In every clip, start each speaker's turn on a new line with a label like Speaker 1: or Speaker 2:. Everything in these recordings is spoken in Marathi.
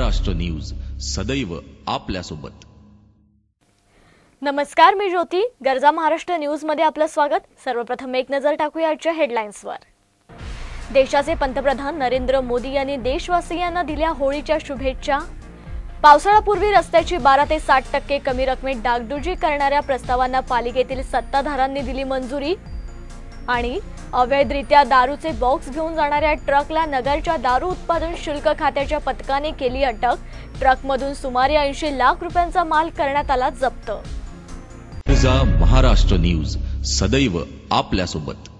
Speaker 1: महाराष्ट्र न्यूज सदैव आपल्यासोबत।
Speaker 2: नमस्कार, मी ज्योती। गरजा महाराष्ट्र न्यूज मध्ये आपलं स्वागत। सर्वप्रथम एक नजर टाकूया आजच्या हेडलाईन्सवर। देशाचे पंतप्रधान नरेंद्र मोदी यांनी देशवासियांना दिल्या होळीच्या शुभेच्छा। पावसाळ्यापूर्वी रस्त्याची 12 ते 60% कमी रकमेत डागडुजी करणाऱ्या प्रस्तावांना पालिकेतील सत्ताधाऱ्यांनी दिली मंजुरी। आणि अवैधरित्या दारूचे बॉक्स घेऊन जाणाऱ्या ट्रकला नगरच्या दारू उत्पादन शुल्क खात्याच्या पथकाने केली अटक। ट्रकमधून सुमारे 80 लाख रुपयांचा माल करण्यात आला जप्त।
Speaker 1: गरजा महाराष्ट्र न्यूज सदैव आपल्यासोबत।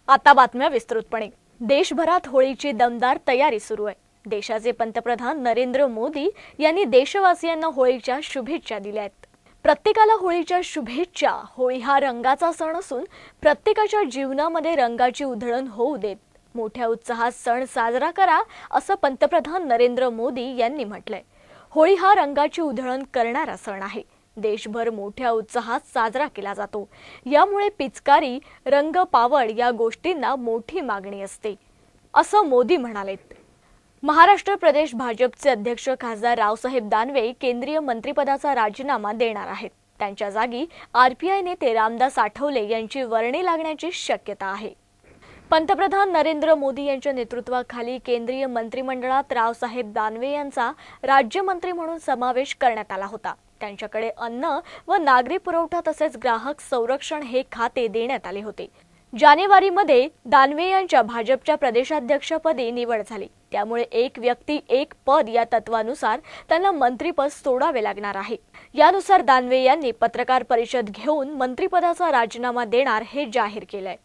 Speaker 2: आता बातम्या विस्तृतपणे। देशभरात होळीची दमदार तयारी सुरू आहे। देशाचे पंतप्रधान नरेंद्र मोदी यांनी देशवासियांना होळीच्या शुभेच्छा दिल्या आहेत। प्रत्येकाला होळीच्या शुभेच्छा। होळी हा रंगाचा सण असून प्रत्येकाच्या जीवनामध्ये रंगाची उधळण होऊ देत। मोठ्या उत्साहात सण साजरा करा असं पंतप्रधान नरेंद्र मोदी यांनी म्हटलंय। होळी हा रंगाची उधळण करणारा सण आहे। देशभर मोठ्या उत्साहात साजरा केला जातो। यामुळे पिचकारी, रंग, पावड या गोष्टींना मोठी मागणी असते असं मोदी म्हणालेत। महाराष्ट्र प्रदेश भाजपचे अध्यक्ष खासदार रावसाहेब दानवे केंद्रीय मंत्रिपदाचा राजीनामा देणार आहेत। त्यांच्या जागी आरपीआय नेते रामदास आठवले यांची वर्णी लागण्याची शक्यता आहे। पंतप्रधान नरेंद्र मोदी यांच्या नेतृत्वाखाली केंद्रीय मंत्रिमंडळात रावसाहेब दानवे यांचा राज्यमंत्री म्हणून समावेश करण्यात आला होता। त्यांच्याकडे अन्न व नागरी पुरवठा तसेच ग्राहक संरक्षण हे खाते देण्यात आले होते। जानेवारीमध्ये दानवे यांच्या भाजपच्या प्रदेशाध्यक्षपदी निवड झाली। त्यामुळे एक व्यक्ती एक पद या तत्वानुसार त्यांना मंत्रिपद सोडावे लागणार आहे। यानुसार दानवे यांनी पत्रकार परिषद घेऊन मंत्रिपदाचा राजीनामा देणार हे जाहीर केलंय।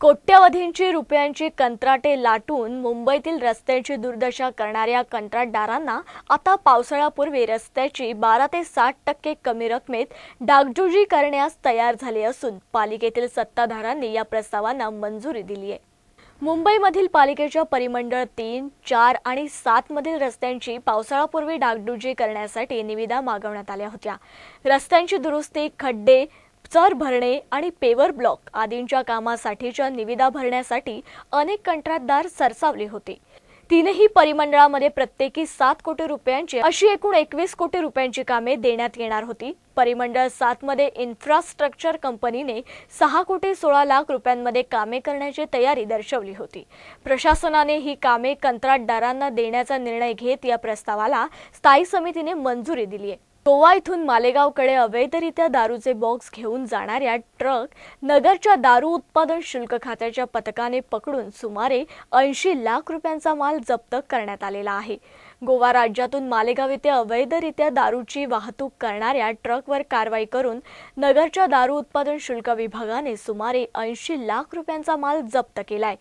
Speaker 2: कोट्यवधींची रुपयांची कंत्राटे लाटून मुंबईतील रस्त्यांची दुर्दशा करणाऱ्या कंत्राटदारांना आता पावसाळ्यापूर्वी रस्त्याची 12 ते 60% कमी रकमेत डागडुजी करण्यास तयार झाले असून पालिकेतील सत्ताधाऱ्यांनी या प्रस्तावांना मंजुरी दिली आहे। मुंबईमधील पालिकेच्या परिमंडळ 3, 4 आणि 7 मधील रस्त्यांची पावसाळ्यापूर्वी डागडुजी करण्यासाठी निविदा मागवण्यात आल्या होत्या। रस्त्यांची दुरुस्ती, खड्डे, चर भरणे आणि पेवर ब्लॉक आदींच्या कामासाठीच्या निविदा भरण्यासाठी अनेक कंत्राटदार सरसावले होते। तीनही परिमंडळामध्ये प्रत्येकी 7 कोटी रुपयांची अशी एकूण 21 कोटी रुपयांची कामे देण्यात येणार होती। परिमंडळ 7 मध्ये इन्फ्रास्ट्रक्चर कंपनीने 6 कोटी 16 लाख रुपयांमध्ये कामे करण्याची तयारी दर्शवली होती। प्रशासनाने ही कामे कंत्राटदारांना देण्याचा निर्णय घेत या प्रस्तावाला स्थायी समितीने मंजुरी दिली आहे। गोवा इथून मालेगावकडे अवैधरित्या दारूचे बॉक्स घेऊन जाणाऱ्या ट्रक नगरच्या दारू उत्पादन शुल्क खात्याच्या पथकाने पकडून सुमारे 80 लाख रुपयांचा माल जप्त करण्यात आलेला आहे। गोवा राज्यातून मालेगाव येथे अवैधरित्या दारूची वाहतूक करणाऱ्या ट्रकवर कारवाई करून नगरच्या दारू उत्पादन शुल्क विभागाने सुमारे 80 लाख रुपयांचा माल जप्त केलाय।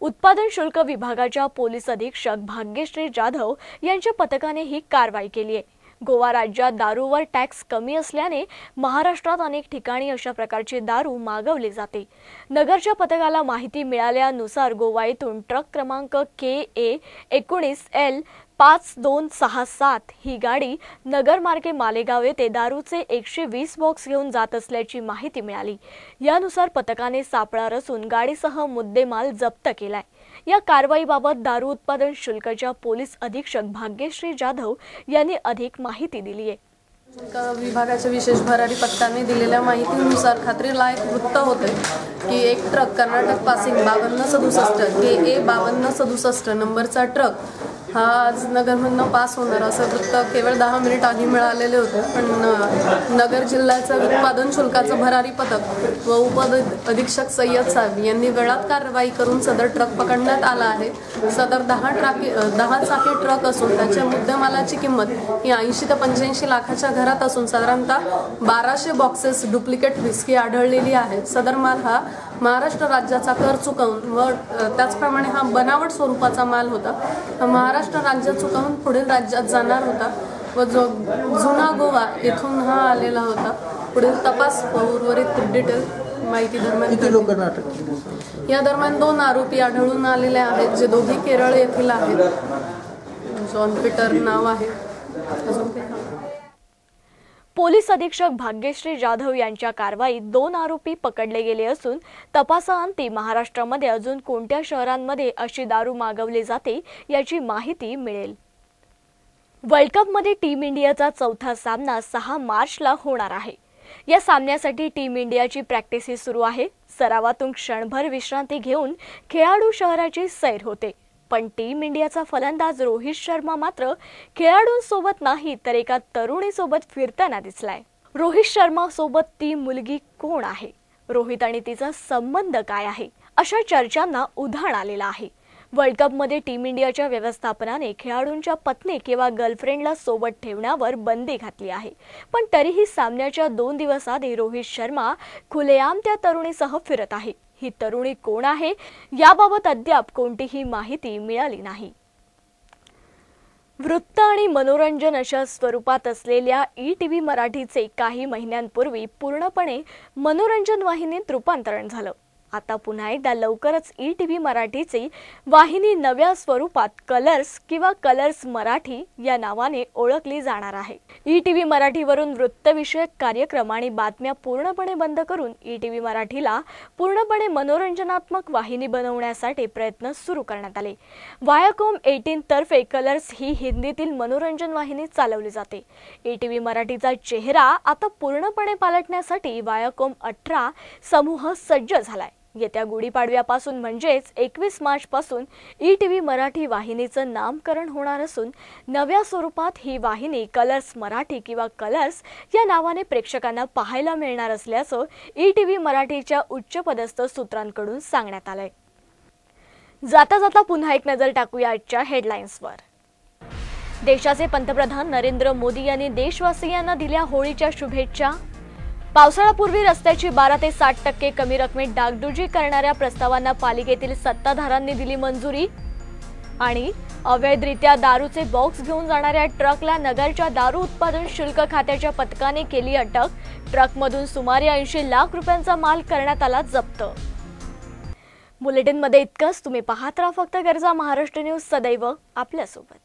Speaker 2: उत्पादन शुल्क विभागाच्या पोलीस अधीक्षक भाग्यश्री जाधव यांच्या पथकाने ही कारवाई केली आहे। गोवा राज्यात दारूवर टॅक्स कमी असल्याने महाराष्ट्रात अनेक ठिकाणी अशा प्रकारची दारू मागवली जाते। नगरच्या पथकाला माहिती मिळाल्यानुसार गोवा येथून ट्रक क्रमांक KA 19L 5267 ही गाडी नगर मार्गे मालेगाव येथे दारूचे 120 बॉक्स घेऊन जात असल्याची माहिती मिळाली। यानुसार पथकाने सापळा रचून गाडीसह मुद्देमाल जप्त केलाय। या कारवाईबाबत दारू उत्पादन शुल्कच्या पोलीस अधीक्षक भाग्यश्री जाधव यांनी अधिक माहिती दिली आहे।
Speaker 3: विभागाच्या विशेष भरारी पथकाने दिलेल्या माहितीनुसार खात्रीलायक वृत्त होते की एक ट्रक कर्नाटक पासिंग 5267 KA 5267 नंबरचा ट्रक हा आज नगरमधून पास होणार असं वृत्त केवळ 10 मिनिट आधी मिळालेले होते। पण नगर जिल्ह्याचं उत्पादन शुल्काचं भरारी पथक व उप अधीक्षक सय्यद साहेब यांनी वेळात कारवाई करून सदर ट्रक पकडण्यात आला आहे। सदर 10 चाकी ट्रक असून त्याच्या मुद्देमालाची किंमत ही 80 ते 85 लाखाच्या घरात असून साधारणतः 1200 बॉक्सेस डुप्लिकेट विस्की आढळलेली आहे। सदर माल हा महाराष्ट्र राज्याचा कर चुकवून व त्याचप्रमाणे हा बनावट स्वरूपाचा माल होता। महाराष्ट्र राज्य चुकवून पुढील राज्यात जाणार होता व जो जुना गोवा येथून हा आलेला होता। पुढील तपास व उर्वरित डिटेल माहिती दरम्यान या दरम्यान 2 आरोपी आढळून आलेले आहेत जे दोघे केरळ येथील आहेत। जॉन पीटर नाव आहे।
Speaker 2: पोलीस अधीक्षक भाग्यश्री जाधव यांच्या कारवाईत 2 आरोपी पकडले गेले असून तपासाअंती महाराष्ट्रामध्ये अजून कोणत्या शहरांमध्ये अशी दारू मागवली जाते याची माहिती मिळेल। वर्ल्ड कपमध्ये टीम इंडियाचा चौथा सामना 6 मार्चला होणार आहे। या सामन्यासाठी टीम इंडियाची प्रॅक्टिस ही सुरू आहे। सरावातून क्षणभर विश्रांती घेऊन खेळाडू शहराची सैर होते, पण टीम इंडियाचा फलंदाज रोहित शर्मा मात्र खेळाडूंसोबत नाही तर एका तरुणीसोबत फिरताना दिसलाय। रोहित शर्मा सोबत ती मुलगी कोण आहे, रोहित आणि तिचा संबंध काय आहे, अशा चर्चांना उधाण आलेलं आहे। वर्ल्ड कपमध्ये टीम इंडियाच्या व्यवस्थापनाने खेळाडूंच्या पत्नी किंवा गर्लफ्रेंडला सोबत ठेवण्यावर बंदी घातली आहे, पण तरीही सामन्याच्या 2 दिवस आधी रोहित शर्मा खुलेआम त्या तरुणीसह फिरत आहे। ही तरुणी कोण आहे याबाबत अद्याप कोणतीही माहिती मिळाली नाही। वृत्त आणि मनोरंजन अशा स्वरूपात असलेल्या ETV मराठीचे काही महिन्यांपूर्वी पूर्णपणे मनोरंजन वाहिनीत रूपांतरण झालं। आता पुन्हा एकदा लवकरच ETV मराठीची वाहिनी नव्या स्वरूपात कलर्स किंवा कलर्स मराठी या नावाने ओळखली जाणार आहे। ETV मराठीवरून वृत्तविषयक कार्यक्रम आणि बातम्या पूर्णपणे बंद करून ETV मराठीला पूर्णपणे मनोरंजनात्मक वाहिनी बनवण्यासाठी प्रयत्न सुरू करण्यात आले। वायाकॉम 18 तर्फे कलर्स ही हिंदीतील मनोरंजन वाहिनी चालवली जाते। ETV मराठीचा चेहरा आता पूर्णपणे पालटण्यासाठी वायाकॉम 18 समूह सज्ज झालाय। येत्या गुढीपाडव्यापासून म्हणजेच 21 मार्च पासून ETV मराठी वाहिनीचं नामकरण होणार असून नव्या स्वरूपात ही वाहिनी कलर्स मराठी किंवा कलर्स या नावाने प्रेक्षकांना पाहायला मिळणार असल्याचं ETV मराठीच्या उच्चपदस्थ सूत्रांकडून सांगण्यात आलंय। जाता जाता पुन्हा एक नजर टाकूया आजच्या हेडलाईन्सवर। देशाचे पंतप्रधान नरेंद्र मोदी यांनी देशवासियांना दिल्या होळीच्या शुभेच्छा। पावसाळ्यापूर्वी रस्त्याची 12 ते 60% कमी रकमेत डागडुजी करणाऱ्या प्रस्तावांना पालिकेतील सत्ताधाऱ्यांनी दिली मंजुरी। आणि अवैधरित्या दारूचे बॉक्स घेऊन जाणाऱ्या ट्रकला नगरच्या दारू उत्पादन शुल्क खात्याच्या पथकाने केली अटक। ट्रकमधून सुमारे 80 लाख रुपयांचा माल करण्यात आला जप्त। बुलेटिनमध्ये इतकंच। तुम्ही पाहत राहा फक्त गरजा महाराष्ट्र न्यूज, सदैव आपल्यासोबत।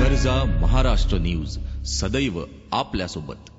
Speaker 1: गरजा महाराष्ट्र न्यूज, सदैव आपल्यासोबत।